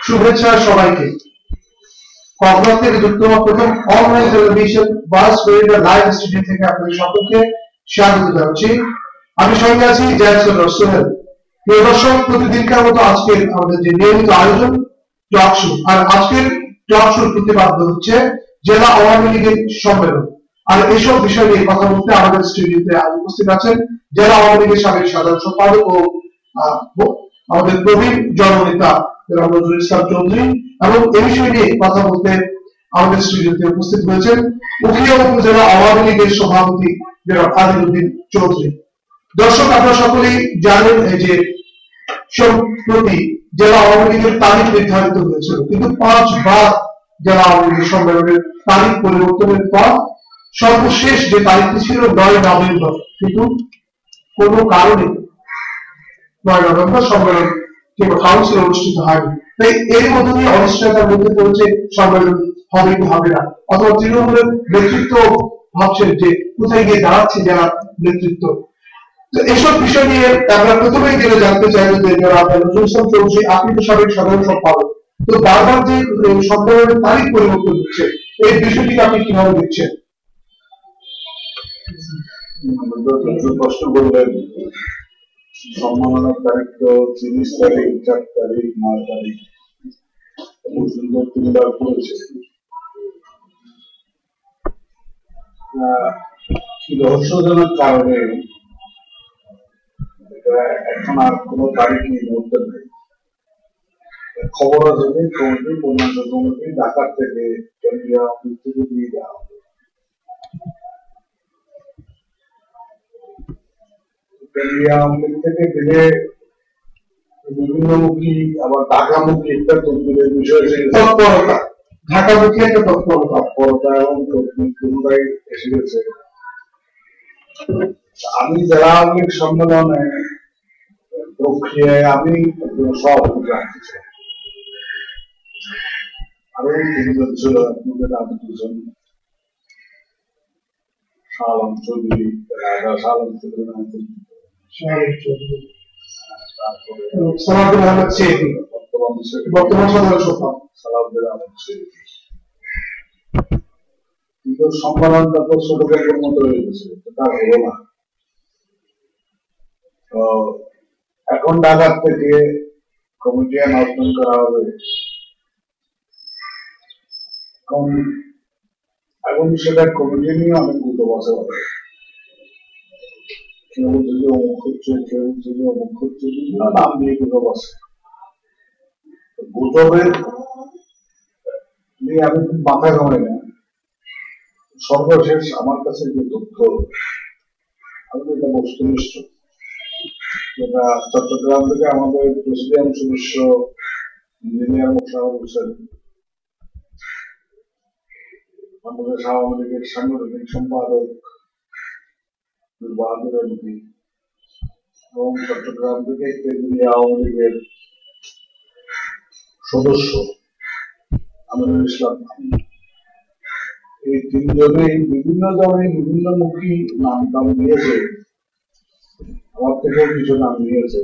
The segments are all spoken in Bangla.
শুভেচ্ছা সবাইকে। কক্সবাজার থেকে যুক্ত হওয়া প্রথম অনলাইন টেলিভিশন বাস রেডিও লাইভ স্টুডিও থেকে আপনাদের সকলকে স্বাগত জানাচ্ছি। আমি সঙ্গে আছি জ্যাকসন সোহেল। প্রিয় দর্শক, প্রতিদিনকার মতো আজকে আমাদের যে নিয়মিত আয়োজন টক শো, আর আজকের টক শোর প্রতিপাদ্য হচ্ছে জেলা আওয়ামী লীগের সম্মেলন। আর এইসব বিষয় নিয়ে কথা বলতে আমাদের স্টুডিওতে আজ উপস্থিত আছেন জেলা আওয়ামী লীগের সাবেক সাধারণ সম্পাদক ও আমাদের প্রবীণ জননেতা নজরুল ইসলাম চৌধুরী, এবং এই বিষয় নিয়ে কথা বলতে আমাদের স্টুডিওতে উপস্থিত হয়েছেন উখিয়া উপজেলা আওয়ামী লীগের সভাপতি আদিলউদ্দিন চৌধুরী। দর্শক, আপনারা সকলেই জানেন যে সম্প্রতি জেলা আওয়ামী লীগের তারিখ নির্ধারিত হয়েছিল, কিন্তু 5 বার জেলা আওয়ামী লীগের সম্মেলনের তারিখ পরিবর্তনের পর সর্বশেষ যে তারিখটি ছিল 9 নভেম্বর, কিন্তু কোনো কারণে 9 নভেম্বর সম্মেলন কিংবা কাউন্সিল অনুষ্ঠিত হয়নি। তাই এর মধ্যে দিয়ে অনিশ্চয়তার মধ্যে পড়েছে সম্মেলন হবে কি হবে না, অথবা তৃণমূলের নেতৃত্ব ভাবছেন যে কোথায় গিয়ে দাঁড়াচ্ছে যারা নেতৃত্ব। তো এসব বিষয় নিয়ে আমরা প্রথমেই যেটা জানতে চাইবো যে নজরুল ইসলাম চৌধুরী, আপনি তো সাবেক সাধারণ সম্পাদক, তো বারবার যে সম্মেলনের তারিখ পরিবর্তন হচ্ছে, এই বিষয়টিকে আপনি কিভাবে দেখছেন? প্রশ্ন করলেন, সম্মাননার তারিখ তো 30 তারিখ, 4 তারিখ, 9 তারিখ পর্যন্ত 3 বার করেছে। রহস্যজনক কারণে এখন আর কোনো তারিখ নেই বলতে নেই। খবর আছে যে কমিটি, পূর্ণাঙ্গ কমিটি ঢাকার থেকে কেন্দ্রীয় থেকে দিয়ে দেওয়া হবে। কেন্দ্রীয় আওয়ামী লীগ থেকে দিলে বিভিন্নমুখী আবার ঢাকামুখী একটা তদবিরের বিষয় তৎপরতা, ঢাকামুখী একটা তৎপরতা এবং তদবির এসে গেছে। আমি জেলা আওয়ামী লীগ সম্মেলনে প্রক্রিয়ায় আমি সভাপতি রাখতে চাই। আরো 3 জন ছিল, আপনাদের আমি 2 জন, শাহআলম চৌধুরী, কিন্তু সম্মেলনটা তো ছোটখাটোর মতো হয়ে গেছে, তা হলো না। তো এখন ঢাকার থেকে কমিটিয়ান অর্জন করা হবে। এখন সেটা কমিটি নিয়ে অনেক গুজব আছে, কেউ যদি অমুক হচ্ছে, কেউ যদি অমুক হচ্ছে, বিভিন্ন নাম নিয়ে গুজব আছে। গুজবের নিয়ে আমি খুব মাথা ঘামাই না। সর্বশেষ আমার কাছে যে তথ্য, আমি এটা বস্তুনিষ্ঠ, যেটা চট্টগ্রাম থেকে আমাদের প্রেসিডেন্ট সদস্য ইঞ্জিনিয়ার মোশাররফ হোসেন, আমাদের আওয়ামী লীগের সাংগঠনিক সম্পাদক বাহাদুর এমপি, এবং চট্টগ্রাম থেকে কেন্দ্রীয় আওয়ামী লীগের সদস্য আমিনুল ইসলাম, এই 3 জনেই বিভিন্ন জনে বিভিন্নমুখী নাম দিয়েছে। আমার থেকেও কিছু নাম নিয়েছে।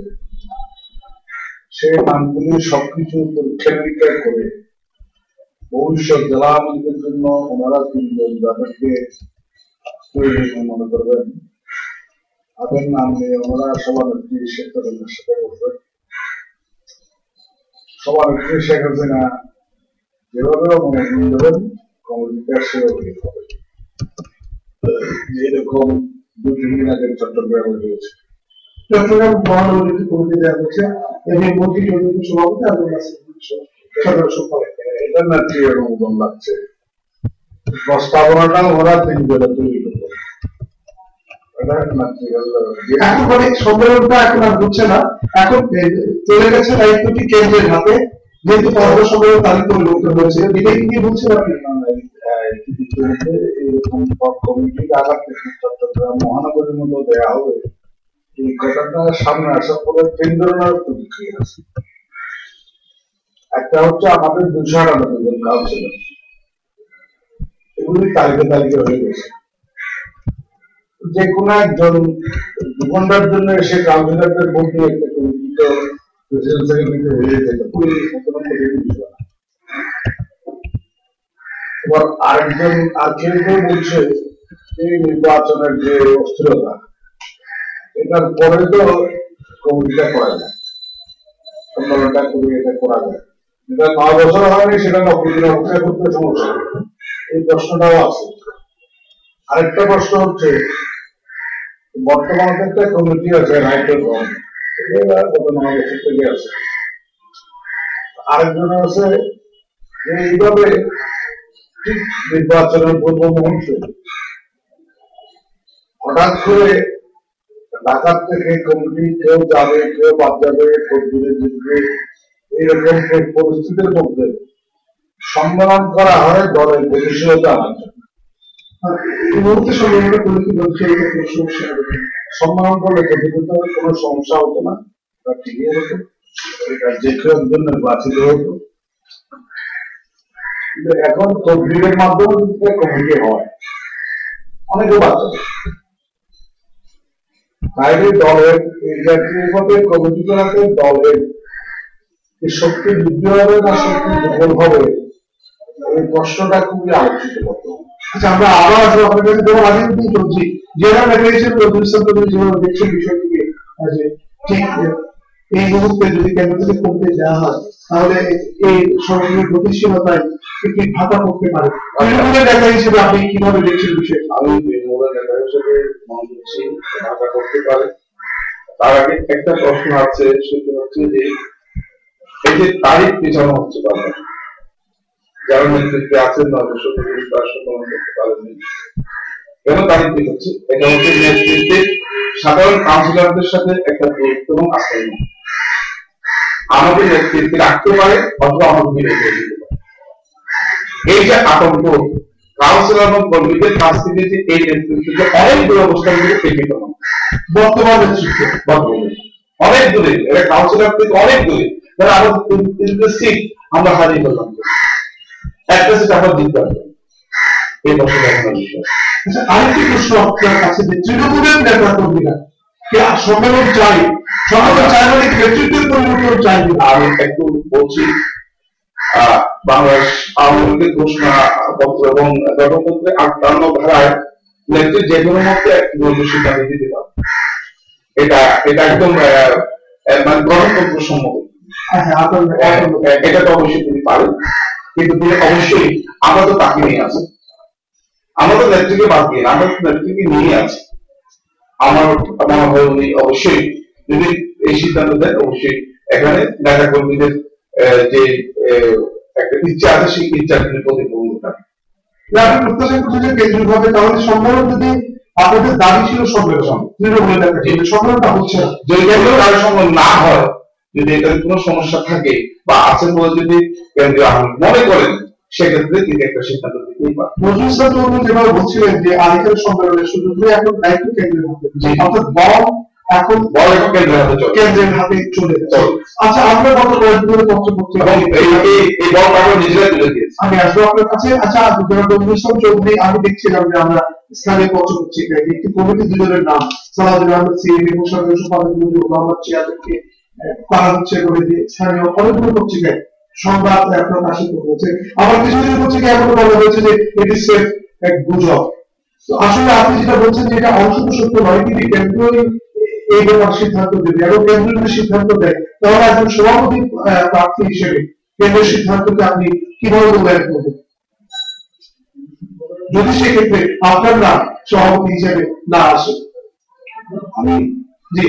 সেই নামগুলি সবকিছু পরীক্ষা নিরীক্ষা করে ভবিষ্যৎ জেলা আওয়ামী লীগের জন্য ওনারা 3 জন যাদেরকে মনে করবেন, তাদের নাম নিয়ে ওনারা সভানেত্রী শেখ হাসিনার সাথে বসবেন। সভানেত্রী শেখ হাসিনা যেভাবে অনুমোদন দেবেন, কমিটিটা সেভাবেই হবে। এরকম 2-3 দিন আগে চট্টগ্রামে হয়েছে। চট্টগ্রাম মহানগরী কমিটি দেওয়া হচ্ছে, এদের মন্ত্রী চৌধুরী সভাপতি আর সাধারণ সম্পাদক। এটা না কি অনুমোদন লাগছে, প্রস্তাবনাটা ওরা 3 জনে তৈরি করবে। এখন মানে সম্মেলনটা এখন আর হচ্ছে না, এখন চলে গেছে দায়িত্বটি কেন্দ্রের হাতে, যেহেতু পরবর্তী সম্মেলন তারিখ পরিবর্তন হয়েছে। এটাই কি বলছেন আপনি? এরকম কমিটি ঢাকা থেকে চট্টগ্রাম মহানগরীর মতো দেওয়া হবে, এই কথাটা সামনে আসার পরে 3 ধরনের প্রতিক্রিয়া আছে। একটা হচ্ছে আমাদের 298 জন কাউন্সিলর, এগুলি তালিকা হয়ে গেছে। যে কোনো একজন 2 ঘন্টার জন্য এসে কাউন্সিলরদের ভোট দিয়ে একটা প্রেসিডেন্ট সেক্রেটারি হয়ে যেতে পুরো এবার আরেকজন আর কেউ কেউ বলছে এই নির্বাচনের যে অস্থিরতা, এটার পরে তো কমিটিটা করা যায়, সম্মেলনটা করে এটা করা যায়, যেটা 9 বছর হয়নি সেটা 90 দিন অপেক্ষা করতে সমস্যা, এই প্রশ্নটাও আছে। আরেকটা প্রশ্ন হচ্ছে বর্তমানে একটা কমিটি আছে রাইটের রং, এটা গত 9 বছর থেকে আছে। আরেকজন আছে যে এইভাবে ঠিক নির্বাচনের পূর্ব মুহূর্তে হঠাৎ করে ঢাকার থেকে কমিটি কেউ যাবে কেউ বাদ যাবে, কর্মীদের জিতবে, এইরকম পরিস্থিতির মধ্যে সম্মেলন করা হয় দলের গতিশীলতা আনার জন্য। এই মুহূর্তে সম্মেলনটা করে কি বলছে সমস্যা হবে? সম্মেলন করলে গতিগত কোনো সমস্যা হতো না, এটা ঠিকই হতো, এটা যে কেউ একজন নির্বাচিত হতো। কিন্তু এখন তদবিরের মাধ্যমে যদি কমিটি হয় অনেকে বাচ্চা, তাইলে দলের এই জাতীয়ভাবে কমিটি করাতে দলের শক্তি বৃদ্ধি হবে না শক্তি দুর্বল হবে, এই প্রশ্নটা খুবই আলোচিত করতে হবে। আচ্ছা, আমরা আবার আসবো আপনার কাছে। যেমন আগে কিন্তু চলছি জেনারেল রেগুলেশন প্রডিউসার যেভাবে দেখছেন বিষয়টিকে, যে ঠিক এই মুহূর্তে যদি কেন্দ্র থেকে কমতে দেওয়া হয় তাহলে এই সরকারের গতিশীলতায় একটি ভাতা পড়তে পারে। তৃণমূলের নেতা হিসেবে আপনি কিভাবে দেখছেন বিষয়টা? আমি তৃণমূলের নেতা হিসেবে মনে করছি ভাতা করতে পারে। তার আগে একটা প্রশ্ন আছে, সেটা হচ্ছে যে এই যে তারিখ পেছানো হচ্ছে বারবার, যারা নেতৃত্বে আছেন 9 বছর ধরে তার সম্মেলন করতে পারেননি, কেন তারিখ পেছাচ্ছে? এটা হচ্ছে নেতৃত্বে সাধারণ কাউন্সিলরদের সাথে একটা দূরত্ব এবং আস্থায় আমাদের নেতৃত্বে রাখতে পারে অথবা আমাদের বিরোধী দিতে পারে। এই যে আতঙ্ক কাউন্সিলর এবং কর্মীদের কাছ থেকে যে এই নেতৃত্বে অনেক দুরবস্থাগুলো প্রেরিত হয় বর্তমান নেতৃত্বে, বর্তমানে অনেক দূরে, এটা কাউন্সিলর থেকে অনেক দূরে, ধরো আমাদের 3 সিট আমরা হারিয়ে ফেললাম, একটা সিট আমরা জিততে পারবো, এই বছর একটা বিষয়। আচ্ছা, আরেকটি প্রশ্ন আপনার কাছে, যে তৃণমূলের নেতা কর্মীরা কি সম্মেলন চাই, সম্মেলন চাই মানে নেতৃত্বের পরিবর্তন চাই? আমি একটু বলছি, বাংলাদেশ আওয়ামী লীগের ঘোষণা পত্র এবং গণতন্ত্রের 58 ধারায় নেত্রী যে কোনো মধ্যে একটি সিদ্ধান্ত দিতে পারে, এটা এটা একদম মানে গণতন্ত্র সম্মত। এটা তো অবশ্যই তিনি পারেন, কিন্তু তিনি অবশ্যই, আমরা তো তাকে নিয়ে আছি, আমরা তো নেত্রীকে বাদ দিয়ে, আমরা তো নেত্রীকে নিয়ে আছি। আমার মনে হয় উনি অবশ্যই যদি এই সিদ্ধান্ত দেন, অবশ্যই এখানে নেতা কর্মীদের যে একটা ইচ্ছা আছে সেই ইচ্ছা তিনি প্রতিপূর্ণ করেন। আপনি প্রত্যাশা করছেন যে কেন্দ্রীয় ভাবে তাহলে সম্মেলন, যদি আপনাদের দাবি ছিল সম্মেলন, তৃণমূলের নেতা সম্মেলনটা হচ্ছে না, যদি কেন্দ্রীয় কারো সম্মেলন না হয়, যদি এটার কোনো সমস্যা থাকে বা আছে বলে যদি কেন্দ্রীয় আওয়ামী লীগ মনে করেন, সেক্ষেত্রে তিনি একটা সিদ্ধান্ত দিতেই পারেন। নজরুল ইসলাম চৌধুরী যেভাবে বলছিলেন যে আজকের সম্মেলনের সুযোগ এখন দায়িত্ব কেন্দ্রের হাতে, অর্থাৎ বল এখন কেন্দ্রের হাতে চলে যাচ্ছে। আচ্ছা, আমরা গত কয়েকদিন ধরে পত্র পত্রিকা এই বল আমরা নিজেরাই তুলে দিয়েছি। আমি আসবো আপনার কাছে। আচ্ছা, নজরুল ইসলাম চৌধুরী, আমি দেখছিলাম যে আমরা স্থানীয় পত্র পত্রিকায় একটি কমিটি দুজনের নাম সালাউদ্দিন আহমেদ সিএম এবং সাধারণ সম্পাদক মুজিবুর রহমান চেয়ারম্যানকে করা হচ্ছে বলে যে স্থানীয় অনেকগুলো পত্রিকায় সংবাদ প্রকাশিত হয়েছে। আবার কিছু কিছু পত্রিকায় এমন বলা হয়েছে যে এটি সেফ এক গুজব। তো আসলে আপনি যেটা বলছেন যে এটা অংশত সত্য নয়, কিন্তু কেন্দ্রই এই ব্যাপারে সিদ্ধান্ত দেবে, এবং কেন্দ্র যদি সিদ্ধান্ত দেয় তাহলে একজন সভাপতি প্রার্থী হিসেবে কেন্দ্রের সিদ্ধান্তকে আপনি কিভাবে মূল্যায়ন করবেন, যদি সেক্ষেত্রে আপনার নাম সভাপতি হিসেবে না আসে? আমি জি,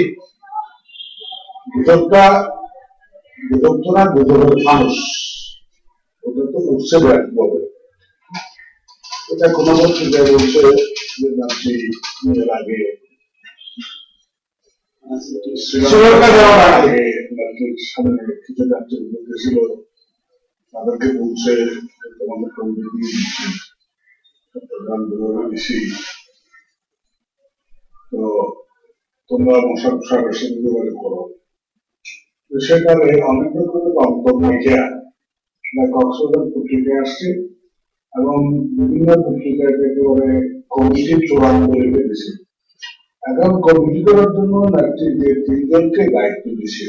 গুজবটা গুজব তো না, গুজবের মানুষ ওদের তো উঠছে বলে, এটা কোনো পত্রিকায় বলছে যে যাচ্ছি এর আগে শ্রীলঙ্কা যাওয়ার আগে সামনে কিছু যাত্রী ছিল, তাদেরকে বলছে তোমাদের কমিটি দিয়ে দিচ্ছি, চট্টগ্রাম বেশি, তো তোমরা মশা মশা বেশি ব্যবহার করো। সেখানে অনেক রকমের বক্তব্য লিখে কক্সবাজার পত্রিকায় আসছে এবং বিভিন্ন পত্রিকায় একেবারে কমিটি চূড়ান্ত রেখে দিয়েছে। এখন কমিটি করার জন্য যে 3 জনকে দায়িত্ব দিয়েছে,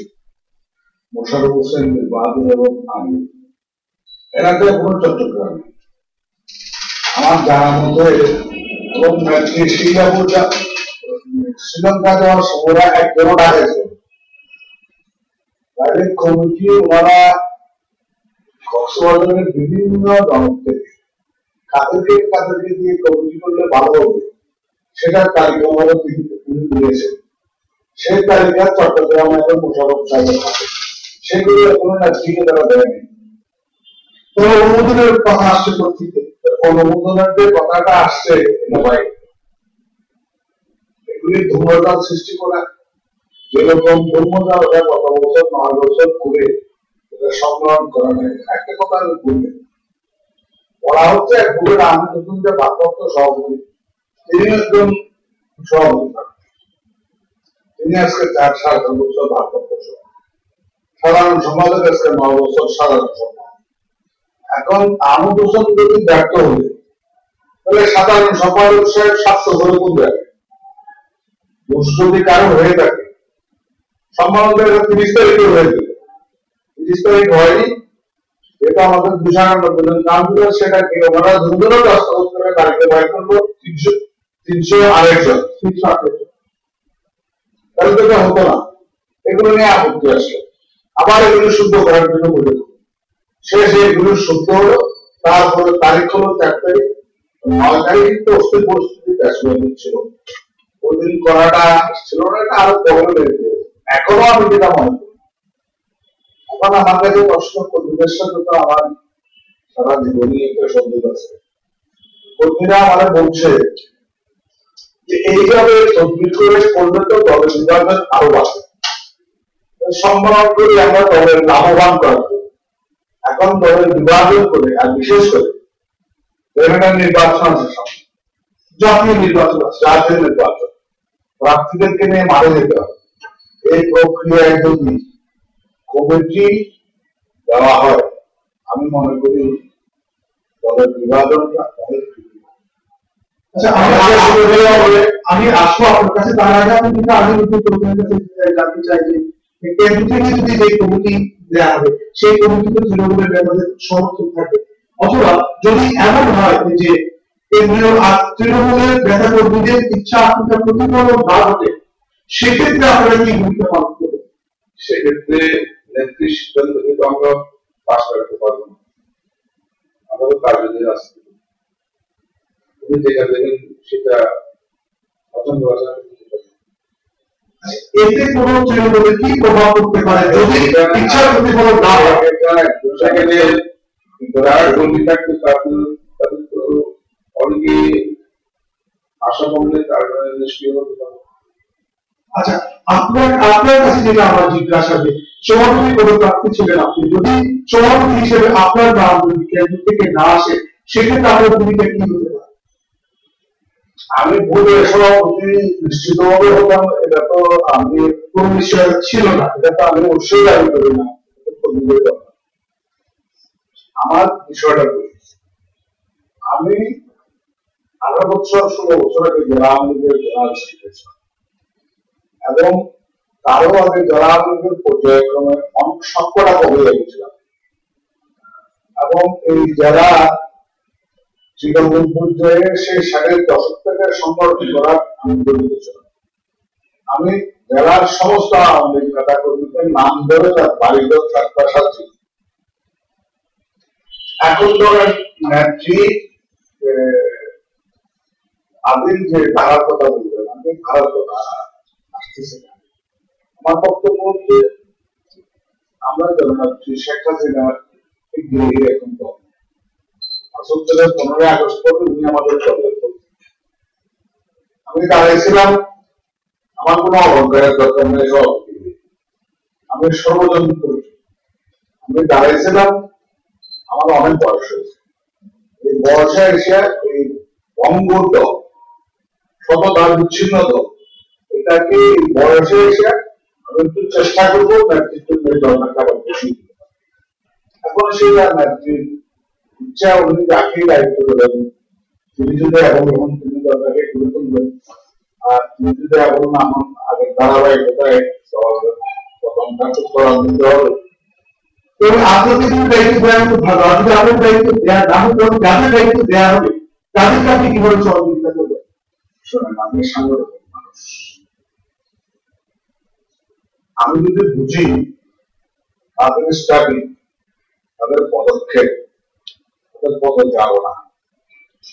মোশাররফ হোসেন, বাহাদুর এবং আমি, এরা তো এখনো চট্টগ্রামে। আমার জানার মধ্যে এবং শ্রীলঙ্কা যাওয়ার সময় একজনও ডাকেছে প্রাইভেট কমিটি ওনারা কক্সবাজারের বিভিন্ন জনক থেকে কাদেরকে দিয়ে কমিটি করলে ভালো হবে সেটার তালিকা ওনারা তিনি দিয়েছেন। সেই তালিকা চট্টগ্রামে এখন মোশাররফ সাহেবের হাতে, সেগুলো এখনো নেত্রীকে তারা দেয়নি। তো অনুমোদনের কথা আসছে প্রত্যেকে, অনুমোদনের যে কথাটা আসছে ভাই, এগুলি ধূম্রজাল সৃষ্টি করা, যেরকম ধূম্রজাল ওটা কত বছর 9 বছর করে এটা সংগ্রহণ করা হয়। একটা কথা আমি বলবেন, বলা হচ্ছে এক ভুলের আমি নতুন যে ভারপ্রাপ্ত সভাপতি, তিনি একজন সভাপতি, তিনি আজকে 4-5 বছর ভারপ্রাপ্ত সভাপতি, সাধারণ সম্পাদক আজকে 9 বছর সাধারণ সম্পাদক। এখন আমোদোষণ যদি ব্যর্থ হলে তাহলে সাধারণ সম্পাদক সাহেব স্বাস্থ্য করে কোন জায়গায় দোষ যদি কারো হয়ে থাকে, সম্মাননা 30 তারিখে হয়েছিল, 30 তারিখ হয়নি, এটা আমাদের 291 নাম ছিল, সেটাকে ওনারা ধুমধুম হস্তগত করে তারিখে বাইর করলো 308 জন, তাহলে তো এটা হতো না। এগুলো নিয়ে আপত্তি আসলো, আবার এগুলো শুদ্ধ করার জন্য বলে শেষে এগুলো শুদ্ধ হলো। তারপরে তারিখ হলো 4 তারিখ, 9 তারিখ তো অস্থির পরিস্থিতি ছিল, ওই দিন করাটা ছিল না, এটা আরো প্রবলেম হয়েছে। এখনো আমি যেটা মনে করি, এখন আমার কাছে প্রশ্ন, কর্মীদের সাথে তো আমার সারা জীবনই একটা সংযোগ আছে। কর্মীরা আমার বলছে যে এইভাবে তদবির করে করলে তো দলের বিভাজন আরো বাড়বে, সম্মান করে আমরা দলের লাভবান করা। এখন দলের বিভাজন করে, আর বিশেষ করে নির্বাচন আছে, জাতীয় নির্বাচন আছে, জাতীয় নির্বাচন প্রার্থীদেরকে নিয়ে মারা যেতে হবে। এই প্রক্রিয়ায় যদি কমিটি দেওয়া হয়, আমি মনে করি দলের বিভাজনটা অনেক। আচ্ছা, আমি আসবো আপনার কাছে, তার আগে আমি কিন্তু জানতে চাই যে কেন্দ্র থেকে যদি যে কমিটি দেওয়া হবে, সেই কমিটিতে তৃণমূলের নেতাদের সমর্থন থাকবে, অথবা যদি এমন হয় যে কেন্দ্রীয় তৃণমূলের নেতা কর্মীদের ইচ্ছা আকাঙ্ক্ষা প্রতিফলন না ঘটে, সেক্ষেত্রে আপনারা কি ভূমিকা পালন করবেন? সেক্ষেত্রে নেত্রী সিদ্ধান্ত কিন্তু আমরা পাশ করতে পারবো না, আমাদের কার্যদের আসতে যেটা দেখেন সেটা পছন্দ আছে। এতে কোনো তৃণমূলের কি প্রভাব পড়তে পারে যদি ইচ্ছার প্রতিফলন না হয়? সেখানে কর্মী থাকতে তাদের তো অনেকে আশা করলে তার নিষ্ক্রিয় হতে পারে। আচ্ছা, আপনার কাছে যেটা আমার জিজ্ঞাসা, যে সভাপতি পদপ্রার্থী ছিলেন আপনি, যদি সভাপতি হিসেবে আপনার নাম যদি কেন্দ্র থেকে না আসে, সেক্ষেত্রে আপনার ভূমিকা কি হতে পারে? আমি ভুলে সভাপতি নিশ্চিতভাবে হতাম, এটা তো আমি কোন বিষয় ছিল না, এটা তো আমি অবশ্যই দাবি করি না। আমার বিষয়টা আমি 18 বছর 16 বছর আগে জেলা আওয়ামী লীগের জেনারেল সেক্রেটারি ছিলাম, এবং তারও আগে জেলা আওয়ামী লীগের পর্যায়ক্রমে অনেক সবকটা পদে গেছিলাম, এবং এই জেলা তৃণমূল পর্যায়ে সেই 60-এর দশক থেকে সংগঠন করার আমি জড়িত ছিলাম। আমি জেলার সমস্ত আওয়ামী লীগ নেতা কর্মীদের নাম ধরে তার বাড়িঘর থাকবার সাথে এখন ধরেন নেত্রী আদিল যে ধারার কথা বলবেন, আমি ধারার কথা আসতেছি না। আমার বক্তব্য হচ্ছে আমরা জননেত্রী শেখ হাসিনার এখন আসল 15ই আগস্ট পরে উনি আমাদের দলের, আমি দাঁড়িয়েছিলাম, আমার কোনো অহংকারের দরকার নেই, সব আমি সর্বজনীন করেছি, আমি দাঁড়িয়েছিলাম, আমার অনেক বয়স হয়েছে, এই বয়সে এসে এই বঙ্গর দল শতদার বিচ্ছিন্ন দল, এটাকে এই বয়সে এসে আমি একটু চেষ্টা করবো নেতৃত্ব দলটাকে আবার বসিয়ে দিতে। এখন সেটা নেত্রীর ইচ্ছা, উনি যাকেই দায়িত্ব দেবেন, তিনি যদি এখন তিনি দলটাকে গড়ে তুলবেন, আর তিনি যদি এখন আমার আগের ধারাবাহিকতায় প্রথমটা খুব ত্বরান্বিত হবে। এবং আপনাকে যদি দায়িত্ব দেওয়া হতো ভালো, আর যদি আপনার দায়িত্ব দেওয়া না হতো, যাদের দায়িত্ব দেওয়া হবে তাদেরকে আপনি কিভাবে সহযোগিতা করবেন? শোনেন, আমি সাংগঠনিক মানুষ। আমি যদি বুঝি তাদের স্টাডি, তাদের পদক্ষেপ, তাদের পদচারণা,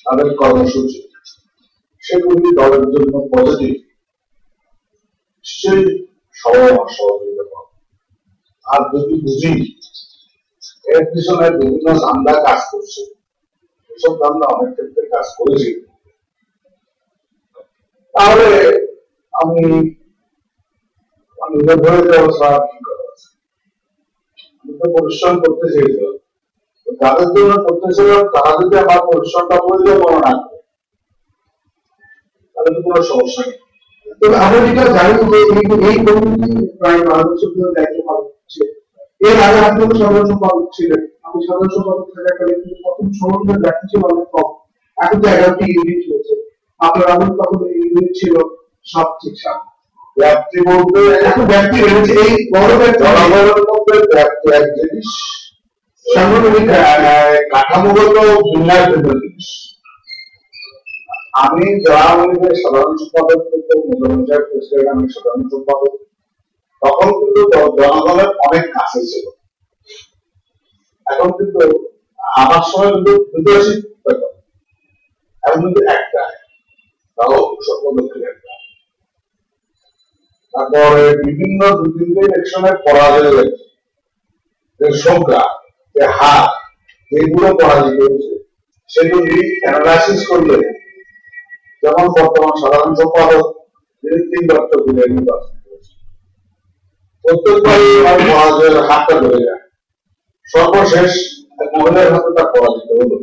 তাদের কর্মসূচি সেগুলি দলের জন্য পজিটিভ, নিশ্চয়ই সবাই আমার সহযোগিতা করবে। আর যদি বুঝি এর পিছনে বিভিন্ন ধান্দা কাজ করছে, এসব ধান্দা অনেক ক্ষেত্রে কাজ করেছি, তাহলে আমি ধরে দেওয়া ছাড়া কি করা আছে? আমি তো পরিশ্রম করতে চেয়েছিলাম, যাদের জন্য করতেছিলাম তারা যদি আমার পরিশ্রমটা পরিকল্পনা না করে তাহলে তো কোনো সমস্যা নেই। তবে আমরা যেটা জানি যে এই কমিটি প্রায় 12 বছর ধরে দায়িত্ব পালন করছে। এর আগে আপনি তো সাধারণ সম্পাদক ছিলেন, আমি সাধারণ সম্পাদক থাকাকালীন কিন্তু প্রথম সংগঠনের ব্যাপ্তি ছিল অনেক কম, এখন তো 11টি ইউনিট হয়েছে। আপনার আগে তখন এই ইউনিট ছিল সব ঠিকঠাক। ব্যাপ্তি বলতে এখন ব্যাপ্তি রয়েছে, এই বড় জনগণের মধ্যে ব্যাপ্তি এক জিনিস, সাংগঠনিক কাঠামোগত বিন্যাস ভিন্ন জিনিস। আমি আওয়ামী লীগের সাধারণ সম্পাদক থেকে মুখ্যমন্ত্রী প্রেসিডেন্ট, আমি সাধারণ সম্পাদক, তখন কিন্তু জনগণের অনেক কাছে ছিল। এখন কিন্তু আমার সময় কিন্তু লিডারশিপ পেতাম, এখন কিন্তু একটা, তাও সর্বদক্ষিণ একটা। তারপরে বিভিন্ন দু তিনটে ইলেকশনের পরাজয়ের যে সংখ্যা, যে হার, যেগুলো পরাজিত হয়েছে সেগুলি অ্যানালাইসিস করলে, যেমন বর্তমান সাধারণ সম্পাদক তিনি 3 বছর ধরে নির্বাচন করেছেন, প্রত্যেকবারই আমার পরাজয়ের হাতটা ধরে যায়। সর্বশেষ এক মহিলার হাতে তার পরাজিত হলো,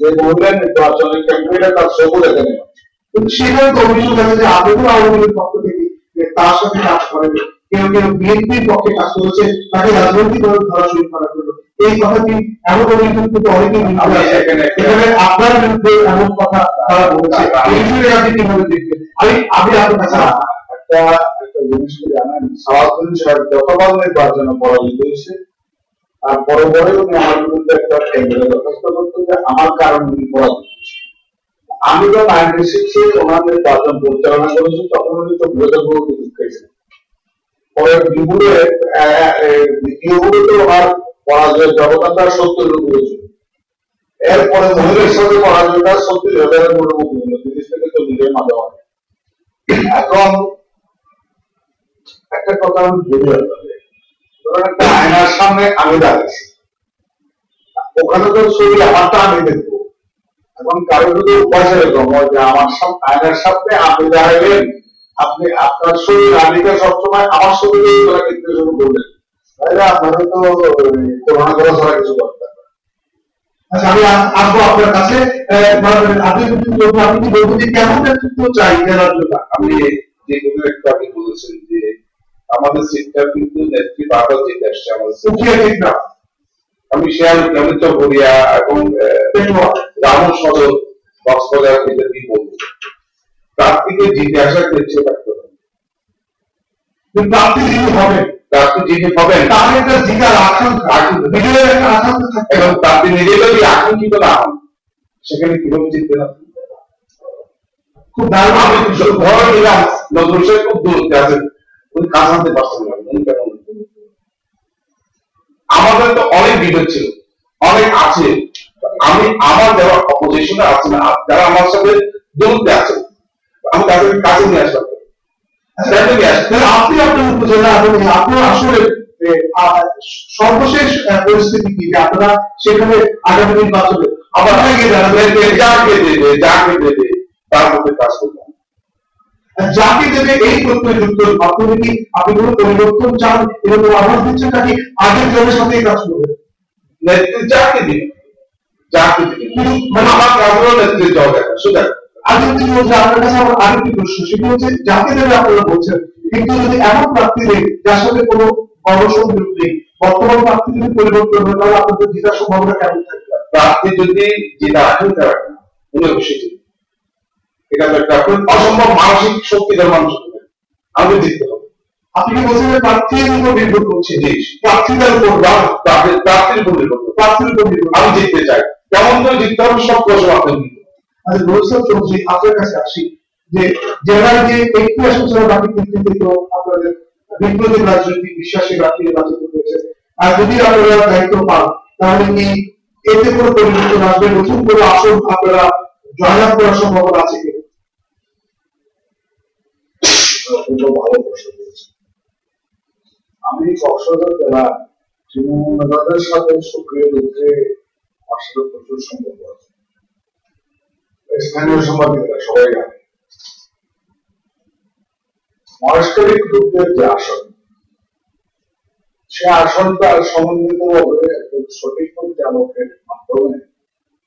যে মহিলার নির্বাচনের ক্যাম্পেইনে তার সবু দেখে নেওয়া। কিন্তু সেখানে তো অভিযোগ আছে যে আপনিও আওয়ামী লীগের পক্ষ থেকে তার সাথে কাজ করেন, কেউ কেউ বিএনপির পক্ষে কাজ করেছে, তাকে রাজনৈতিকভাবে ধরাশোনা করার জন্য। এই কথাটি এমন অভিযোগ কিন্তু অনেকেই এখানে আপনার বিরুদ্ধে এমন কথা তারা বলেছে, এই বিষয়ে আপনি কিভাবে দেখবেন? আমি আপনার কাছে একটা জিনিস কি জানেন, সারাদিন সাহেব যতবার নির্বাচনে পরাজিত হয়েছে আর পরে পরে উনি আমার বিরুদ্ধে একটা কেন্দ্রে দরখাস্ত করতেন যে আমার কারণে উনি পরাজিত হয়েছে। আমি তো 96-এ ওনার নির্বাচন পরিচালনা করেছি, তখন উনি তো বিরোধী কিছু খেয়েছেন। পরে দ্বিতীয়গুলোতে ওনার পরাজয়ের ব্যবধানটা 70-এর উপরে ছিল। এরপরে মহিলার সাথে পরাজয়টা 70,000-এর মুখোমুখি হলো, 30 থেকে 40-এর মাঝামাঝি। এখন একটা কথা আমি বলি আপনাদের, ধরেন একটা আয়নার সামনে আমি দাঁড়িয়েছি, ওখানে তো ছবি আমারটা আমি দেখবো। এখন কারো যদি উপায় এরকম হয় যে আমার আয়নার সামনে আপনি দাঁড়াবেন, আপনি আপনার শরীর আমিকে সবসময় আমার শরীরে তোলা কিনতে শুরু করবেন, তাহলে আপনাদের তো করোনা করা ছাড়া কিছু করতে হবে। আচ্ছা, আমি আসবো আপনার কাছে। আপনি কি বলবেন যে কেমন নেতৃত্ব চাই জেলার জন্য? আমি যে কোনো একটু আগে বলেছেন যে আমাদের সিটটা কিন্তু নেত্রী বারবার জিতে আসছে আমাদের মুখিয়া। আমি শেয়ার নিয়মিত করিয়া এবং রামু সদর কক্সবাজার থেকে দিয়ে বলবো প্রার্থীকে জিতে আসার চেষ্টা থাকতে হবে। প্রার্থী যিনি হবেন, প্রার্থী যিনি হবেন তার একটা জিতার আকাঙ্ক্ষা, বিজয়ের একটা আকাঙ্ক্ষা থাকে, এবং প্রার্থী নিজে যদি আকাঙ্ক্ষিত না হন সেখানে কিভাবে জিতবে না? খুব দারুণ। আমি ধরে নিলাম নজরুল সাহেব খুব দূরত্বে আছেন, উনি কাজ আনতে পারছেন না, উনি কেমন? আমাদের তো অনেক বিরোধ ছিল, অনেক আছে। আমি আমার যারা অপোজিশনে আছেন, যারা আমার সাথে দূরত্বে আছেন, আমি তাদের কাছে নিয়ে আসলাম। আপনি আপনার উপজেলা আপনার আসলে সর্বশেষ পরিস্থিতি কি যে আপনারা সেখানে আগামী নির্বাচনে আবার যাকে দেবে তার মধ্যে কাজ করলাম। যাকে দেবে এই প্রত্যয়যুক্ত মাধ্যমে কি আপনি কোনো পরিবর্তন চান এরকম আভাস দিচ্ছেন নাকি আগের জনের সাথেই কাজ করবেন? নেতৃত্ব যাকে দিবে, যাকে দিবে, মানে আমার কাজ হলো নেতৃত্ব দেখা। সুতরাং আমি যদি বলছি আপনার কাছে আমার আরেকটি প্রশ্ন, সেটি হচ্ছে যাকে দেবে আপনারা বলছেন, কিন্তু যদি এমন প্রার্থী নেই যার সাথে কোনো গণসংযোগ নেই, বর্তমান প্রার্থী যদি পরিবর্তন হয় তাহলে আপনাদের জেতার সম্ভাবনা কেমন থাকবে? প্রার্থী যদি যেটা আকাঙ্ক্ষা রাখেন উনি অবশ্যই জিতবেন। এটা তো একটা অসম্ভব মানসিক শক্তিধর মানুষ, আমাদের জিততে হবে। আপনি কি বলছেন প্রার্থীর উপর নির্ভর করছে? প্রার্থীদের উপর, প্রার্থীর উপর নির্ভর করছে, প্রার্থীর উপর নির্ভর। আমি জিততে চাই, কেমন করে জিততে হবে সব প্রশ্ন আপনার আচ্ছা রোহিত চৌধুরী, আপনার কাছে আসি যে জেলার যে একটি আসন ছাড়া বাকি তিনটিতে তো আপনাদের বিপ্লবী রাজনৈতিক বিশ্বাসী রাখি নির্বাচিত হয়েছে, আর যদি আপনারা দায়িত্ব পান তাহলে কি এতে কোনো পরিবর্তন আসবে, নতুন কোনো আসন আপনারা জয়লাভ করার সম্ভাবনা আছে কি? ভালো প্রশ্ন করেছে। আমি কক্সবাজার জেলা তৃণমূল নেতাদের সাথে সক্রিয় রূপে আমার সাথে প্রচুর সম্পর্ক আছে। স্থানীয় সাংবাদিকরা সবাই জানে মহেশখালী গ্রুপের যে আসন, সে আসনটা সমন্বিত ভাবে সঠিক পরিচালকের মাধ্যমে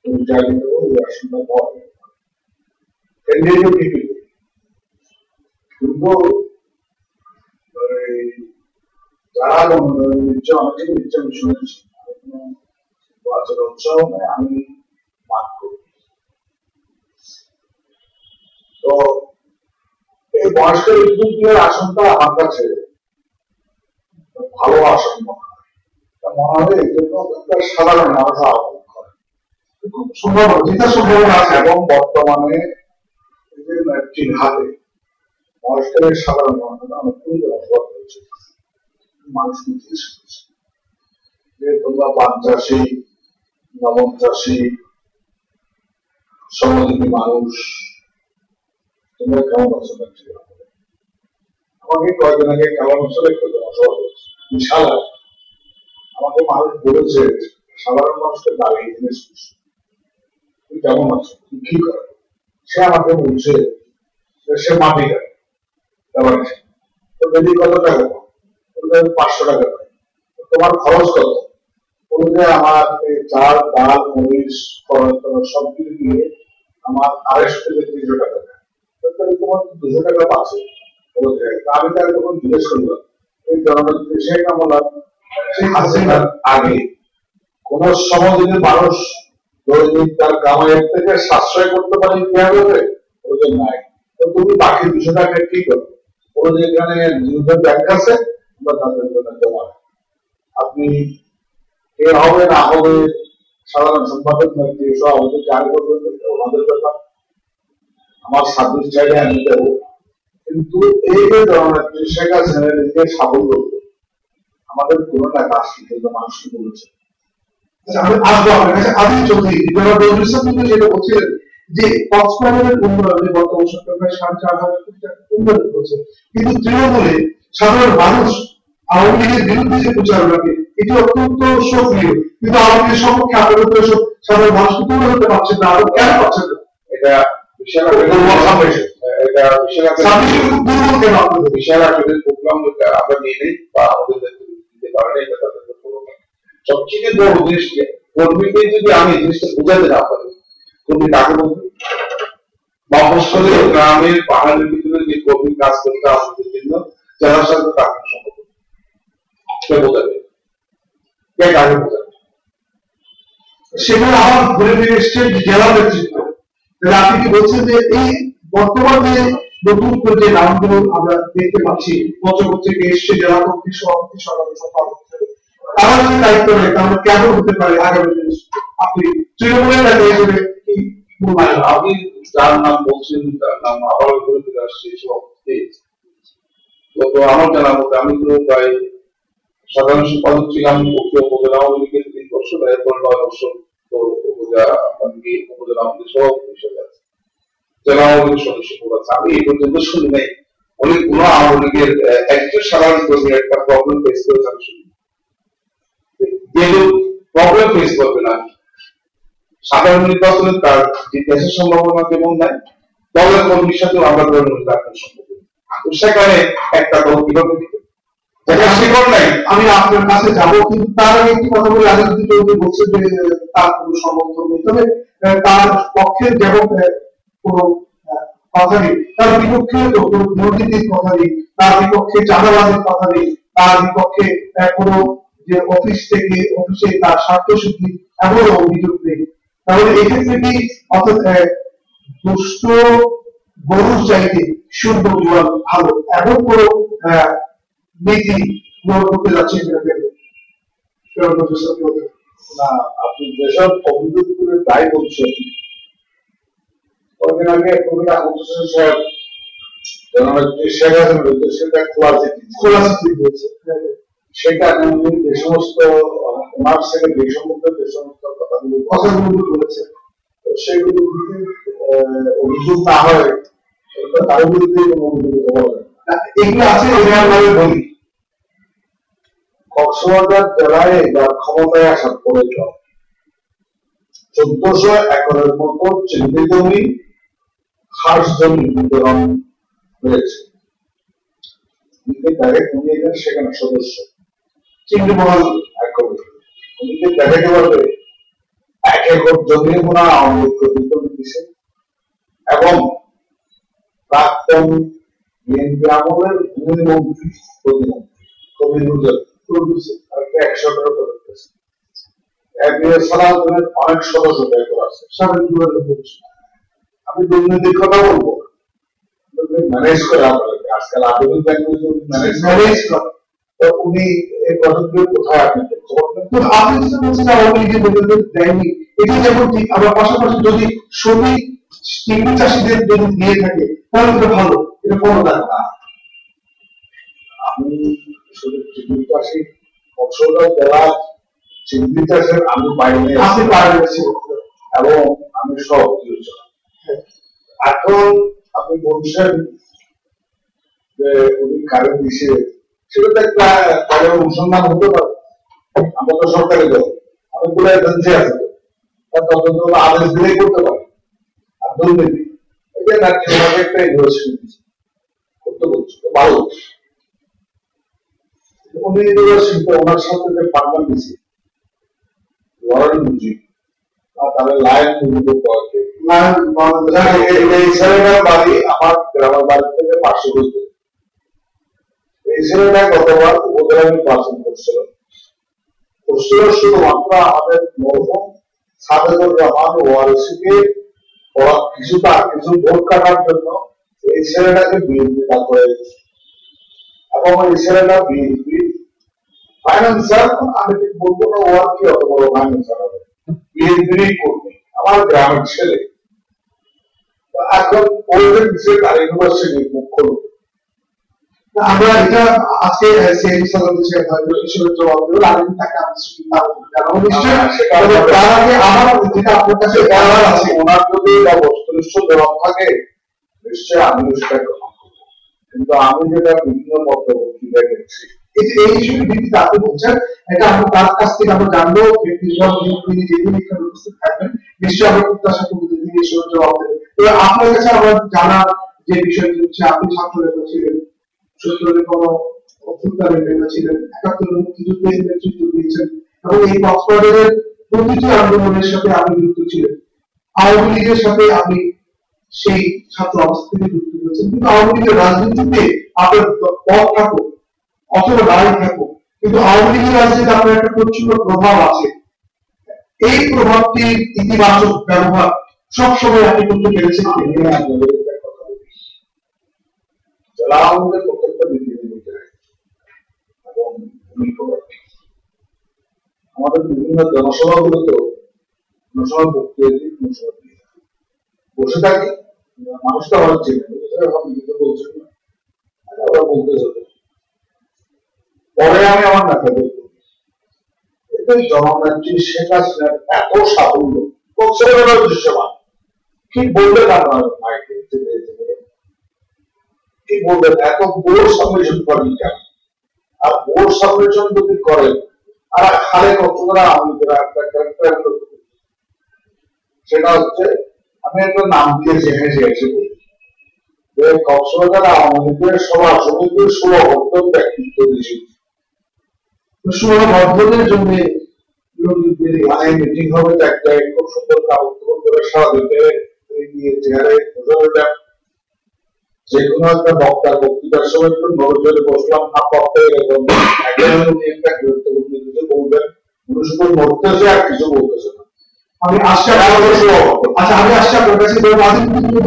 পরিচালিত ওই আসনটা পাওয়া যায়। কেন্দ্রীয় টিকিট কিন্তু যারা অনেকে নিশ্চয় শুনেছি নির্বাচন উৎসাহ নেই, আমি মাঠ করি। তো এই বয়স্কের উদ্যোগের আসনটা আমার কাছে ভালো আসন মনে হয় এই জন্য সাধারণ মানুষ আহ্বান করে, খুব সম্ভাবনা জেতার সম্ভাবনা আছে। এবং বর্তমানে নেত্রীর হাতে বয়স্কের সাধারণ মানুষ অনেক বসবাস করছে, মানুষ নির্দেশ করছে যে তোমরা পান চাষী, লবণ চাষী, শ্রমজীবী মানুষ, তোমরা কেমন আছো? আমাকে কয়েকদিন আগে কেমন অঞ্চলে একটু জনসভা করেছে, বিশাল। আমাকে মানুষ বলেছে সাধারণ মানুষকে দাঁড়িয়ে জিনিস করছে, তুমি কেমন আছো, তুমি কি করো? সে আমাকে বলছে সে মাটি কাটে, তো যদি কত টাকা পাও, 500 টাকা পাই, তোমার খরচ কত? বলতে আমার চাল ডাল মরিচ খরচ সবকিছু দিয়ে আমার 250 থেকে 300 টাকা দেয়, তাহলে তোমার 200 টাকা পাচ্ছে। আমি তার তখন জিজ্ঞেস করলাম এই জননেত্রী শেখ হাসিনার আগে কোন সময় যদি মানুষ দৈনিক তার কামাইয়ের থেকে সাশ্রয় করতে পারে কিভাবে? ওদের নাই। তো তুমি বাকি 200 টাকা কি করবে? ওর যেখানে নিজেদের ব্যাংক আছে বা তাদের জন্য জমা। আপনি কে হবে না হবে সাধারণ সম্পাদক নাকি সভাপতি চাকরি করবেন ওনাদের ব্যাপার, আমার সার্ভিস চাইলে আমি দেবো। কিন্তু এই যে জননেত্রী শেখ হাসিনার নিজের সাফল্য আমাদের কোনো টাকা আসলে মানুষকে বলেছে। আমি আসবো আপনার কাছে। আদি চৌধুরী যেটা বলছিলেন যে কক্সবাজারের উন্নয়নে বর্তমান সরকার প্রায় 4.5 কোটি টাকা উন্নয়ন করছে, কিন্তু তৃণমূলে সাধারণ মানুষ আওয়ামী লীগের বিরুদ্ধে যে প্রচারণাকে এটি অত্যন্ত সক্রিয়, কিন্তু আওয়ামী লীগের সপক্ষে আপনাদের তো সাধারণ মানুষকে তুলে ধরতে পারছেন না, আরো কেন পারছেন না? এটা বিশাল আকৃতির প্রোগ্রাম আমরা নিয়ে নেই বা আমাদের দিতে পারেন, এটা তাদের সবচেয়ে বড় জিনিস। কর্মীকে যদি আমি জিনিসটা বোঝাতে না পারি, কর্মী কাকে বলবে? মফস্বলে গ্রামের পাহাড়ের ভিতরে যে কর্মী কাজ করতে আমাদের জন্য যারা সাথে তাকে সম্পর্ক কে বোঝাবে, কে কাকে বোঝাবে? সেখানে আমার ঘুরে ফিরে এসছেন জেলা নেতৃত্ব। আপনি কি বলছেন যে এই বর্তমানে নতুন করে যে নামগুলো আমরা দেখতে পাচ্ছি, পঞ্চগড় থেকে এসছে জেলা কমিটি সভাপতি, সাধারণ সম্পাদক, তারা যদি দায়িত্ব নেয় তাহলে কেমন হতে পারে আগামী দিনে? আপনি তৃণমূলের নেতা হিসেবে কি আপনি যার নাম বলছেন তার নাম আবার ঘুরে ফিরে আসছে সভাপতি। তো আমার জানা মতো আমি তো প্রায় সাধারণ সম্পাদক ছিলাম উপজেলা আওয়ামী লীগের 3 বছর, এরপর 9 বছর তো উপজেলা আওয়ামী লীগের সভাপতি হিসেবে আছে, জেলা আওয়ামী লীগের সদস্য আছে। আমি এই পর্যন্ত শুনি নাই অনেক কোন আওয়ামী লীগের একজন সাধারণ কর্মী একটা প্রবলেম ফেস করেছে। আমি শুনি প্রবলেম ফেস করবে না, সাধারণ নির্বাচনে তার জিজ্ঞাসার সম্ভাবনা যেমন নাই, দলের কর্মীর সাথে আমরা ধরে রাখার সম্ভব। সেখানে একটা দল কিভাবে দিবে আমি আপনার কাছে যাবো, কিন্তু তার আগে একটি কথা বলে আগে যদি কেউ বলছে যে তার কোনো সমর্থন নেই, তবে তার পক্ষে যেমন কোনো কথা নেই, তার বিপক্ষে তো কোনো দুর্নীতির কথা নেই, তার বিপক্ষে চাঁদাবাজির কথা নেই, তার বিপক্ষে কোনো যে অফিস থেকে অফিসে তার স্বার্থ সিদ্ধি এমন অভিযোগ নেই। তাহলে এক্ষেত্রে কি অর্থাৎ দুষ্ট গরুর চাইতে শুদ্ধ জল ভালো এমন কোনো নীতি গ্রহণ করতে যাচ্ছে না? আপনি যেসব অভিযোগ করে দায় বলছেন কয়েকদিন আগে কবিতা হোসেন সাহেব জননেত্রী শেখ হাসিনার উদ্দেশ্যে একটা খোলা চিঠি দিয়েছে। সেটা উনি যে সমস্ত ওনার থেকে যে সমস্ত কথাগুলো বলেছে সেগুলো যদি অভিযোগ না হয় তার বিরুদ্ধে কোনো অভিযোগ হওয়া যায় না। এগুলো আছে ভাবে বলি কক্সবাজার জেলায় এবার ক্ষমতায় আসার পরে 1400 একরের মতো চিংড়ি জমি খাস জমি বিতরণ হয়েছে। সেখানে সদস্য চিংড়ি মহল দেখাতে পারবে 1 একর জমি ওনার আওয়ামী লীগকে বিতরণ দিচ্ছে এবং প্রাক্তন বিএনপি আমলের ভূমিমন্ত্রী প্রতিমন্ত্রী কবির অনেক সদস্য ব্যয় করা আছে। আমি দুর্নীতির কথা বলবো ম্যানেজ করে আজকাল আধুনিক ম্যানেজ করে উনি এই পদগুলো কোথায় আপনি দেয়নি এটা যেমন ঠিক আবার পাশাপাশি যদি শ্রমিক চিংড়ি চাষিদের যদি দিয়ে থাকে তাহলে এটা ভালো, এটা কোনো দরকার না। আমি শুধু চিংড়ি চাষি কক্সবাজার জেলার চিংড়ি চাষের আমি বাইরে আসতে পারি এবং আমি সব এখন আপনি বলছেন যে উনি কারেন্ট দিছে সেটা একটা কারণ অনুসন্ধান হতে পারে। আমরা তো সরকারি দল অনেকগুলো এজেন্সি আছে তদন্ত আদেশ দিলেই করতে পারে। আর দুর্নীতি এটা একটা ইনভেস্টমেন্ট করতে বলছে ভালো। উনি ইউনিভার্সিটিতে ওনার সাথে যে পার্টনার দিয়েছে লরেন মুজি তাহলে লায়ন মুজি এই ছেলেটার বাড়ি আমার গ্রামের বাড়ি থেকে 500 বলতে এই ছেলেটা গতবার উপজেলা নির্বাচন করছিল শুধুমাত্র আমাদের মরহুম সাদেকুর রহমান ওয়ারিসিকে কিছু ভোট কাটার জন্য এই ছেলেটাকে বিএনপি দাঁড় করে দিয়েছে এবং এই ছেলেটা বিএনপি ফাইন্যান্সার। আমি ঠিক বলবো না ওয়ার কি অত বড় ফাইন্যান্সার হবে, বিএনপিরই কর্মী, আমার গ্রামের ছেলে। এখন ওদের বিষয়ে তার ইউনিভার্সিটির মুখ্য লোক। আমরা এটা আজকে জবাব দেবো আগে তাকে আপনার কাছে আছে ওনার যদি বস্তুনিষ্ঠ জবাব থাকে নিশ্চয়ই আমি সেটা গ্রহণ করবো। কিন্তু আমি যেটা বিভিন্ন পত্রপত্রিকায় দেখছি এই ইস্যুর ভিত্তিতে আপনি বলছেন এটা আমরা তার কাছ থেকে আমরা জানবো তিনি যেদিন এখানে উপস্থিত থাকবেন নিশ্চয়ই আমরা প্রত্যাশা করবো যে তিনি এই জবাব দেবেন। তবে আপনার কাছে আমরা জানার যে বিষয়টি হচ্ছে আপনি ছাত্র নেতা ছিলেন, সত্তরের কোন অভ্যুত্থানের নেতা ছিলেন, ৭১ মুক্তিযুদ্ধের নেতৃত্ব দিয়েছেন এবং এই কক্সবাজারের প্রতিটি আন্দোলনের সাথে আপনি যুক্ত ছিলেন। আওয়ামী লীগের সাথে আপনি সেই ছাত্র অবস্থা থেকে যুক্ত হয়েছেন, কিন্তু আওয়ামী লীগের রাজনীতিতে আপনার পথ থাকুক অথবা নাই থাকুক, কিন্তু আওয়ামী লীগের রাজনীতিতে আপনার একটা প্রচন্ড প্রভাব আছে। এই প্রভাবটির ইতিবাচক ব্যবহার সবসময় আপনি করতে পেরেছেন। যারা আমাদের প্রত্যেকটা এবং আমাদের বিভিন্ন জনসভাগুলোতেও জনসভা বসে থাকি, মানুষ তো আমার চেনে বলছেন না, ওরা বলতে যাবে পরে আমি আমার মাথা দেখব এতে জননেত্রী শেখ হাসিনার এত সাফল্য কক্সবাজারের দৃশ্যমান কি বলবেন আপনার মাইকে কি বলবেন এত বোর্ড সাবমিশন করেন কেন? আর বোর্ড সাবমিশন যদি করেন আর খালে কক্সবাজার আমাদের একটা ক্যারেক্টার সেটা হচ্ছে আমি একটা নাম দিয়েছি এসে বলি যে কক্সবাজার আওয়ামী লীগের সভা সমিতির সভাপতি ব্যক্তিত্ব দিয়েছি সভাপতির জন্য মিটিং হবে একটাই খুব সুন্দর কাগজ করে সারা দিতে নিয়ে চেয়ারে যে কোনো একটা বক্তার বক্তৃতার সময় একটু নজরে বসলাম না বক্তা এরকম উনি একটা গুরুত্বপূর্ণ কিছু বলবেন উনি শুধু নড়তেছে আর কিছু বলতেছে না। আমি আশা আচ্ছা আমি আশা আপনার কাছে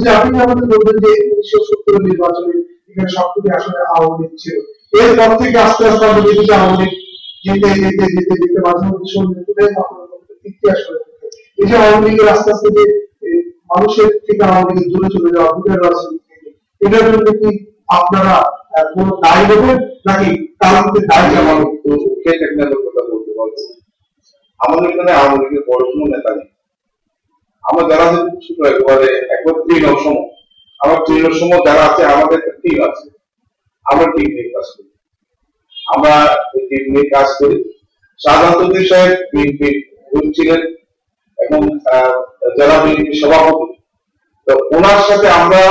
যে আপনি আমাদের বলবেন যে 1970 নির্বাচনে এখানে সবথেকে আসলে আওয়ামী লীগ ছিল, এরপর থেকে আস্তে আস্তে আমরা দেখি আওয়ামী লীগ যেতে মাঝে মধ্যে ইতিহাস এই যে আওয়ামী লীগের আস্তে আস্তে যে মানুষের থেকে আমাদেরকে দূরে চলে যাওয়া, ভোটের রাজনীতি থেকে, এটার জন্য কি আপনারা কোনো দায়ী দেবেন নাকি কারণ দায়ী চালাবেন? তো কে টেকনিক্যাল কথা বলতে পারবো, আমাদের এখানে আওয়ামী লীগের বড় কোনো নেতা নেই। আমরা যারা আছে ছোট একেবারে একবার তৃণমূল সম, আমার তৃণমূল সম যারা আছে আমাদের একটা টিম আছে, আমরা টিম নিয়ে কাজ করি, আমরা টিম নিয়ে কাজ করি। সাধারণত বিষয়ে বিএনপি ছিলেন এবং জেলা বিএনপি সভাপতি, তো ওনার সাথে আমরা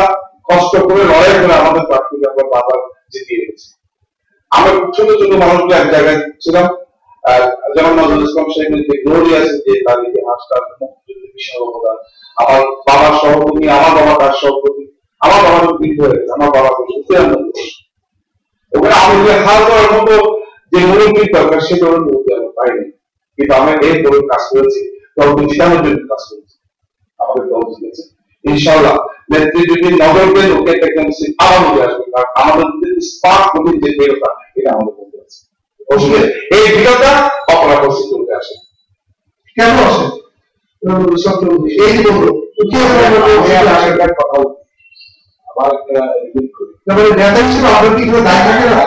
কষ্ট করে লড়াই করে আমাদের প্রার্থীকে আমরা বারবার জিতিয়ে গেছি। আমরা ছোট ছোট মানুষকে এক জায়গায় ছিলাম, যেমন নজরুল ইসলাম সাহেবের যে গ্লোরি আছে, যে তার ইতিহাসটা মুক্তিযুদ্ধের বিশাল অবদান, আমার বাবার সহকর্মী, আমার বাবা তার সহকর্মী, আমার বাবা বৃদ্ধ হয়েছে, আমার বাবা ওখানে আমাদের হাল করার মতো যে মুরব্বীর দরকার সে ধরনের মুরব্বী আমরা পাইনি, কিন্তু আমরা এই ধরনের কাজ করেছি, দলকে জিতানোর জন্য কাজ করেছি, আমাদের দল জিতেছে ইনশাআল্লাহ। নেত্রী যদি নজর দেন ওকে টেকনোলজি আবার উঠে আসবে, কারণ আমাদের স্পার্ক গতির যে দৃঢ়তা এটা আমাদের মধ্যে আছে। এই দৃঢ়তা অপরাধ উঠে আসে। কেন আসে? এই বলবো কথা আবার একটা রিপিট করি, নেতা হিসেবে আপনার কি কোনো দায় থাকে না?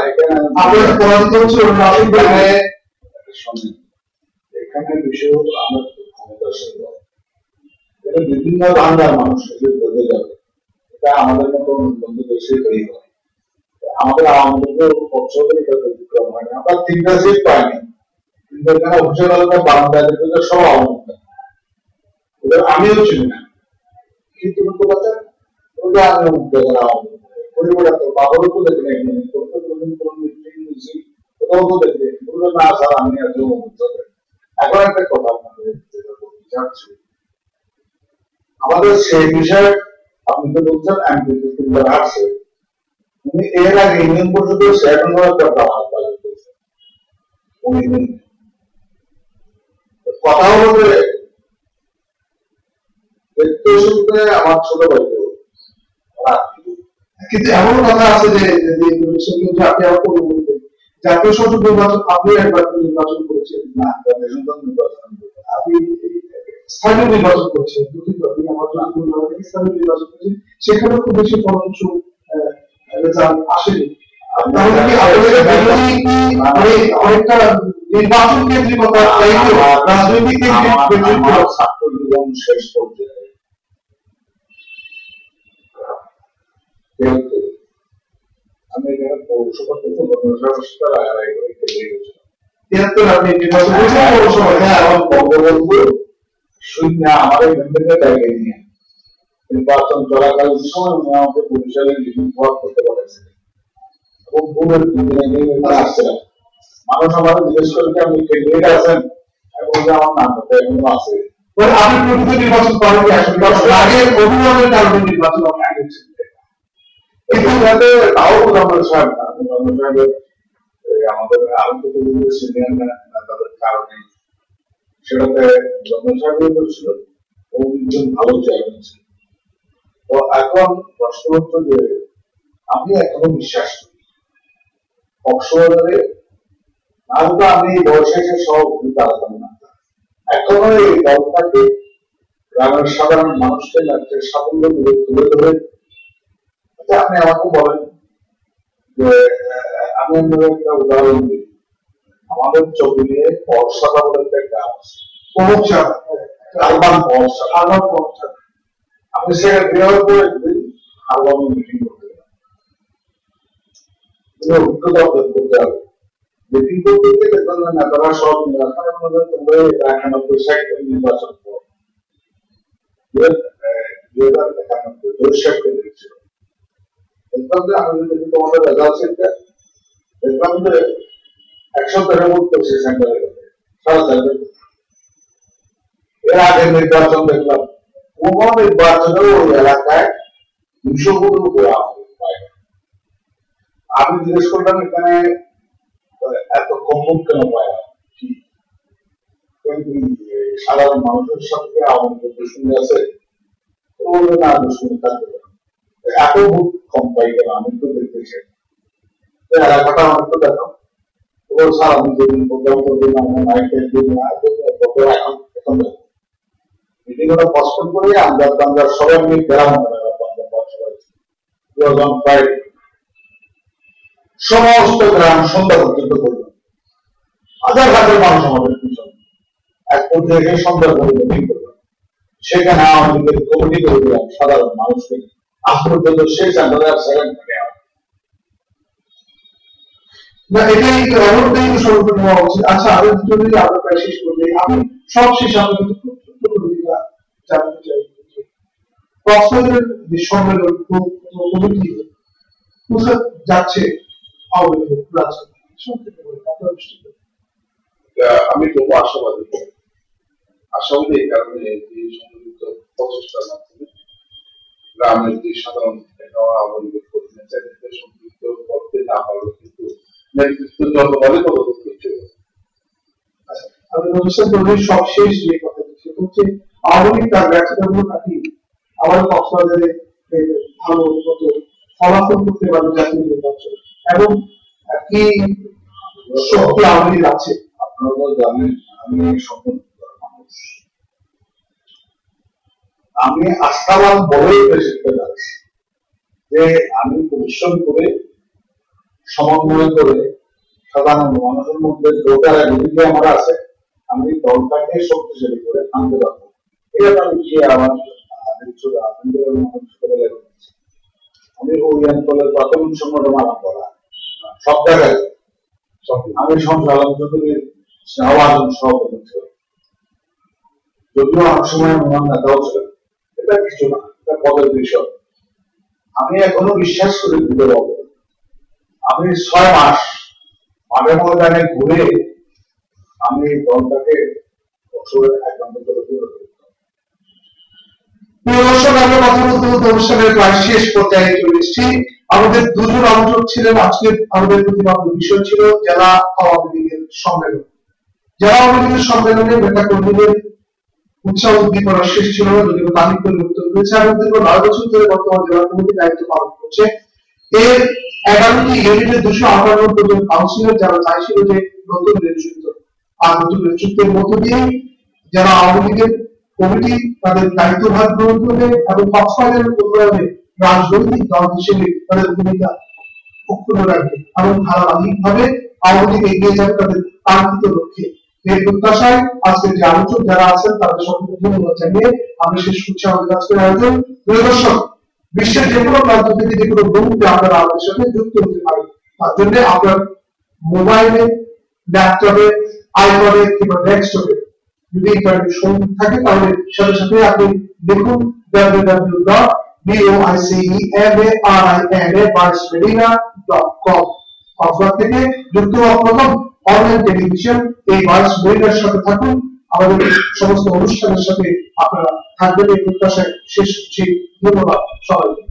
আপনার পরাজিত হচ্ছে এখানে বিষয় হলো আমরা ক্ষমতাসীন দল, এটা বিভিন্ন বাংলার মানুষ বেঁধে যাবে, এটা আমাদের মতো বন্ধু দেশে তৈরি হয়। আমাদের আওয়ামী লীগের পক্ষ থেকে এটা ব্যতিক্রম হয়নি, আমরা 3টা সিট পাইনি, কিন্তু এখানে অফিসিয়াল আলাদা বাংলাদেশের সব আওয়ামী লীগ, এবার আমিও চিনি না, কিন্তু কথা ওটা আমি আওয়ামী লীগ পরিবারটা তো বাবারও তো দেখে নেই, কোথাও তো দেখে না স্যার আমি একদম এখন একটা কথা আপনাদের যেটা বলতে চাচ্ছি, আমাদের সেই বিষয়ে আপনি তো বলছেন এমপি আসছে, উনি এর আগে ইউনিয়ন পরিষদের চেয়ারম্যান হওয়ার কথা কথা হলো যে দেখতে শুনতে আমার ছোট ভাই, কিন্তু এমন কথা আছে যে আপনি আমার কোনো বলতেন জাতীয় সংসদ নির্বাচন আপনি একবার নির্বাচন করেছেন না, আপনি স্থানীয় নির্বাচন করেছেন, স্থানীয় নির্বাচন করেছেন, সেখানে খুব বেশি ফলপ্রসূ রেজাল্ট আসেনি। তাহলে কি অনেকটা নির্বাচন কেন্দ্রিকতা রাজনৈতিক কেন্দ্রিক ছাত্র জীবন শেষ করতে আমি এখানে পৌরসভা থেকে বঙ্গবন্ধু শূন্য আমাদের জায়গায় নিয়ে নির্বাচন চলাকালীন সময় উনি আমাকে বরিশালে প্রভাব করতে পারেছিলেন এবং ভূমের আসছিলেন, মানুষ আমাদের জিজ্ঞেস করে আপনি ক্যান্ডিডেট আছেন এবং আমার নামটা এখনো আছে। আপনি প্রকৃত নির্বাচন করেন আগে অভিভাবকের কারণে নির্বাচন আগে কিন্তু তাও আমাদের আরো সিনিয়র নেতাদের কারণে সেটাতে জন্মসাগর করেছিল এবং একজন ভালো চেয়ারম্যান ছিল। তো এখন প্রশ্ন হচ্ছে যে আমি এখনো বিশ্বাস করি কক্সবাজারে না, আমি বয়সে সব দাঁড়াতাম না, এখনো এই দলটাকে গ্রামের সাধারণ মানুষকে সাফল্য তুলে ধরে। আপনি আমাকে বলেন যে আমি আপনাদের একটা উদাহরণ দিই, আমাদের চৌধুরী বর্ষাটা বলে একটা গ্রাম আছে, আপনি সেখানে বিভাগ করে আলবামে মিটিং করতে অভিজ্ঞতা অর্জন করতে হবে। মিটিং করতে গিয়ে দেখবেন না তারা সব তোমরা 91 নির্বাচন করো, 2091 দেখছিল দেখলাম যে আমি যদি তোমাদের রেজাল্ট শিটটা দেখলাম যে 113 ভোট করছে সেন্টারের এর আগে নির্বাচন দেখলাম কোন নির্বাচনে ওই এলাকায় 200 ভোটের উপরে আমি জিজ্ঞেস করলাম এখানে এত কম ভোট কেন পায় সাধারণ মানুষের সাথে আওয়ামী লীগ দুশ্মনী আছে, না দুশ্মনী থাকবে এত ভোট কম পাই কেন, আমি তো দেখতে চাই এলাকাটা আমার তো দেখো স্যার আমি যেদিন প্রোগ্রাম করবেন আমার মাইক এখন এখন মিটিং এগুলো পছন্দ করে আমরা সবাই মিলে গ্রাম ফ্রাইডে সমস্ত গ্রাম সন্ধ্যা পর্যন্ত করলাম, হাজার হাজার মানুষ আমাদের পিছনে এক পর্যায়ে সন্ধ্যা পর্যন্ত করলাম। সেখানে আমাদের কমিটি করে দিলাম সাধারণ মানুষকে আজ পর্যন্ত শেষ সেকেন্ড না, এটাই এমনটাই সংরক্ষণ হওয়া উচিত। আচ্ছা, আমি যদি আমরা প্রায় শেষ করবে, আমি সব শেষ আপনাকে খুব ছোট্ট করে জানতে চাই কক্সবাজারের যে সম্মেলন কমিটি কোথায় যাচ্ছে আমি খুব আশাবাদী এই কারণে যে সম্মিলিত প্রচেষ্টার মাধ্যমে গ্রামের যে সাধারণ সম্পৃক্ত করতে না পারলে কিন্তু নেতৃত্ব জনবলে পদক্ষেপ করতে হবে। আমি সবশেষ যে কথা সেটা হচ্ছে আওয়ামী লীগ তার ব্যর্থতাগুলো কাটিয়ে আবার কক্সবাজারে ভালো মতো ফলাফল করতে পারবে জাতীয় নির্বাচন এবং কি শক্তি আওয়ামী লীগ আছে। আপনারা তো জানেন আমি মানুষ, আমি আস্থাবান বলেই প্রেসিডেন্টে যাচ্ছি যে আমি পরিশ্রম করে সমন্বয় করে সাধারণ মানুষের মধ্যে দোকার অধিকার আমার আছে, আমি দলটাকে শক্তিশালী করে আনতে পারবো। এটা আমি গিয়ে আমার আমি ওই অঞ্চলের প্রাথমিক সংগঠন আরম্ভ করা সব জায়গায় আমি সংসালন চৌধুরীর সভাপতি ছিল, যদিও অনেক সময় মহান নেতাও ছিলেন। এটা কিছু না, এটা পদের বিষয়। আমি এখনো বিশ্বাস করি দিতে পারবো। আমি 6 মাস মাঠে ময়দানে ঘুরে আমি দলটাকে অনুষ্ঠানের প্রায় শেষ পর্যায়ে চলে এসেছি। আমাদের দুজন আলোচক ছিলেন। আজকে আমাদের প্রতিপাদ্য বিষয় ছিল জেলা আওয়ামী লীগের সম্মেলন। জেলা আওয়ামী লীগের সম্মেলনে নেতা কর্মীদের উৎসাহ উদ্দীপনা শেষ ছিল না, যদিও তারিখ পরিবর্তন হয়েছে এবং দীর্ঘ 9 বছর ধরে বর্তমান জেলা কমিটির দায়িত্ব পালন করছে। এর 11টি ইউনিটের 258 জন কাউন্সিলর যারা চাইছিল যে নতুন নেতৃত্ব আর নতুন নেতৃত্বের মধ্য দিয়ে যারা আওয়ামী লীগের কমিটি তাদের দায়িত্বভার গ্রহণ করবে এবং কক্সবাজারের উন্নয়নে রাজনৈতিক দল হিসেবে তাদের ভূমিকা অক্ষুণ্ণ রাখবে এবং ধারাবাহিকভাবে আওয়ামী লীগ এগিয়ে যাবে তাদের কাঙ্ক্ষিত লক্ষ্যে। এই প্রত্যাশায় আজকের যে আলোচক যারা আছেন তাদের সকলকে ধন্যবাদ জানিয়ে আমরা শেষ করছি আমাদের আজকের আয়োজন। প্রিয় দর্শক, বিশ্বের যে কোনো প্রান্ত থেকে যে কোনো মুহূর্তে আপনারা আমাদের সাথে যুক্ত হতে পারেন। তার জন্য আপনার মোবাইলে, ল্যাপটপে, আইপ্যাডে কিংবা ডেস্কটপে যদি ইন্টারনেট সংযোগ থাকে তাহলে সাথে সাথে আপনি দেখুন www.voicemaria@voicemaria.com অথবা থেকে যুক্ত প্রথম অনলাইন টেলিভিশন এই ভয়েস মেরিয়ার সাথে থাকুন। আমাদের সমস্ত অনুষ্ঠানের সাথে আপনারা থাকবেন এই প্রত্যাশায় শেষ করছি। ধন্যবাদ সবাইকে।